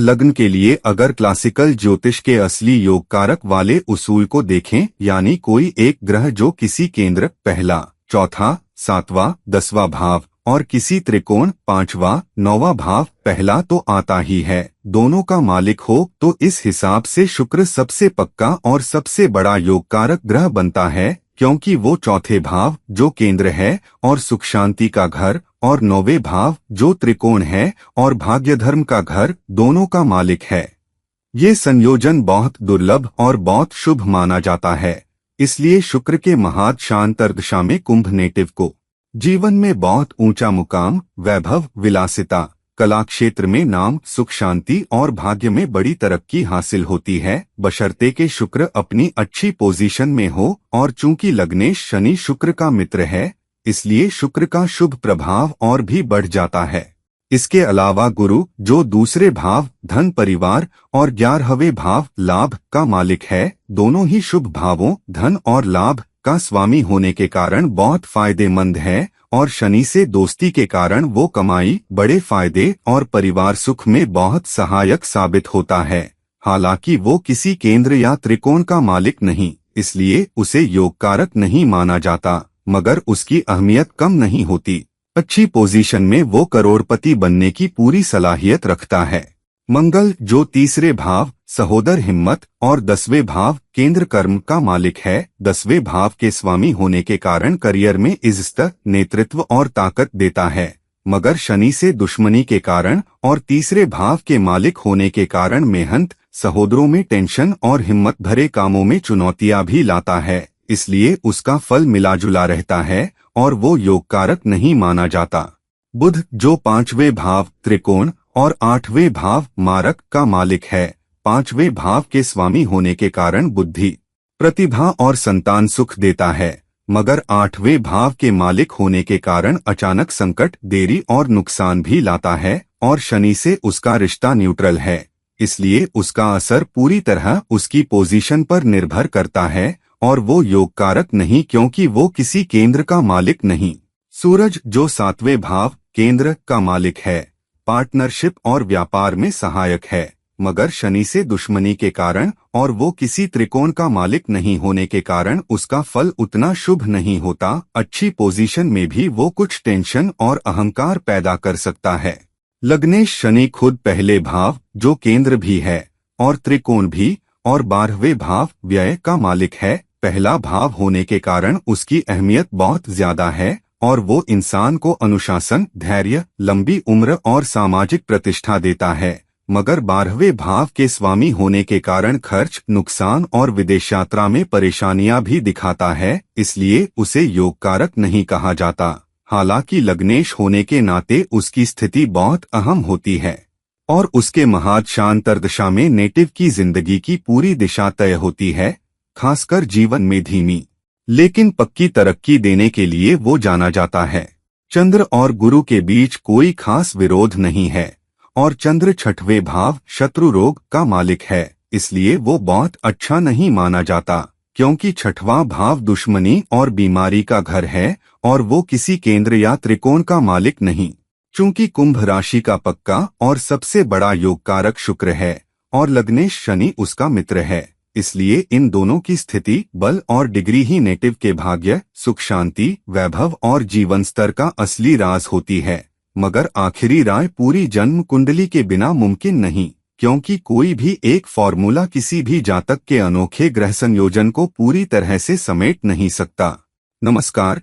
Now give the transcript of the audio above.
लग्न के लिए अगर क्लासिकल ज्योतिष के असली योग कारक वाले उसूल को देखें, यानी कोई एक ग्रह जो किसी केंद्र पहला, चौथा, सातवां, 10वां भाव और किसी त्रिकोण 5वां, 9वां भाव पहला तो आता ही है, दोनों का मालिक हो, तो इस हिसाब से शुक्र सबसे पक्का और सबसे बड़ा योग कारक ग्रह बनता है, क्योंकि वो चौथे भाव जो केंद्र है और सुख शांति का घर और 9वें भाव जो त्रिकोण है और भाग्य धर्म का घर, दोनों का मालिक है। ये संयोजन बहुत दुर्लभ और बहुत शुभ माना जाता है। इसलिए शुक्र के महाद शांतरदशा में कुंभ नेटिव को जीवन में बहुत ऊंचा मुकाम, वैभव, विलासिता, कला क्षेत्र में नाम, सुख शांति और भाग्य में बड़ी तरक्की हासिल होती है, बशर्ते के शुक्र अपनी अच्छी पोजीशन में हो। और चूंकि लग्नेश शनि शुक्र का मित्र है, इसलिए शुक्र का शुभ प्रभाव और भी बढ़ जाता है। इसके अलावा गुरु जो दूसरे भाव धन, परिवार और 11वें भाव लाभ का मालिक है, दोनों ही शुभ भावों धन और लाभ का स्वामी होने के कारण बहुत फायदेमंद है। और शनि से दोस्ती के कारण वो कमाई, बड़े फायदे और परिवार सुख में बहुत सहायक साबित होता है। हालांकि वो किसी केंद्र या त्रिकोण का मालिक नहीं, इसलिए उसे योग कारक नहीं माना जाता, मगर उसकी अहमियत कम नहीं होती। अच्छी पोजीशन में वो करोड़पति बनने की पूरी सलाहियत रखता है। मंगल जो तीसरे भाव सहोदर, हिम्मत और 10वें भाव केंद्र कर्म का मालिक है, 10वें भाव के स्वामी होने के कारण करियर में इज्जत, नेतृत्व और ताकत देता है, मगर शनि से दुश्मनी के कारण और तीसरे भाव के मालिक होने के कारण मेहनत, सहोदरों में टेंशन और हिम्मत भरे कामों में चुनौतियां भी लाता है। इसलिए उसका फल मिला जुला रहता है और वो योग कारक नहीं माना जाता। बुध जो 5वें भाव त्रिकोण और 8वें भाव मारक का मालिक है, 5वें भाव के स्वामी होने के कारण बुद्धि, प्रतिभा और संतान सुख देता है, मगर 8वें भाव के मालिक होने के कारण अचानक संकट, देरी और नुकसान भी लाता है। और शनि से उसका रिश्ता न्यूट्रल है, इसलिए उसका असर पूरी तरह उसकी पोजीशन पर निर्भर करता है और वो योग कारक नहीं, क्योंकि वो किसी केंद्र का मालिक नहीं। सूरज जो 7वें भाव केंद्र का मालिक है, पार्टनरशिप और व्यापार में सहायक है, मगर शनि से दुश्मनी के कारण और वो किसी त्रिकोण का मालिक नहीं होने के कारण उसका फल उतना शुभ नहीं होता। अच्छी पोजीशन में भी वो कुछ टेंशन और अहंकार पैदा कर सकता है। लग्नेश शनि खुद पहले भाव जो केंद्र भी है और त्रिकोण भी और 12वें भाव व्यय का मालिक है। पहला भाव होने के कारण उसकी अहमियत बहुत ज्यादा है और वो इंसान को अनुशासन, धैर्य, लंबी उम्र और सामाजिक प्रतिष्ठा देता है, मगर 12वें भाव के स्वामी होने के कारण खर्च, नुकसान और विदेश यात्रा में परेशानियां भी दिखाता है, इसलिए उसे योग कारक नहीं कहा जाता। हालांकि लग्नेश होने के नाते उसकी स्थिति बहुत अहम होती है और उसके महाद शांतरदशा में नेटिव की जिंदगी की पूरी दिशा तय होती है, खासकर जीवन में धीमी लेकिन पक्की तरक्की देने के लिए वो जाना जाता है। चंद्र और गुरु के बीच कोई खास विरोध नहीं है और चंद्र 6वें भाव शत्रु रोग का मालिक है, इसलिए वो बहुत अच्छा नहीं माना जाता, क्योंकि 6वां भाव दुश्मनी और बीमारी का घर है और वो किसी केंद्र या त्रिकोण का मालिक नहीं। चूंकि कुंभ राशि का पक्का और सबसे बड़ा योग कारक शुक्र है और लग्नेश शनि उसका मित्र है, इसलिए इन दोनों की स्थिति, बल और डिग्री ही नेटिव के भाग्य, सुख शांति, वैभव और जीवन स्तर का असली राज होती है। मगर आखिरी राय पूरी जन्म कुंडली के बिना मुमकिन नहीं, क्योंकि कोई भी एक फॉर्मूला किसी भी जातक के अनोखे ग्रह संयोजन को पूरी तरह से समेट नहीं सकता। नमस्कार।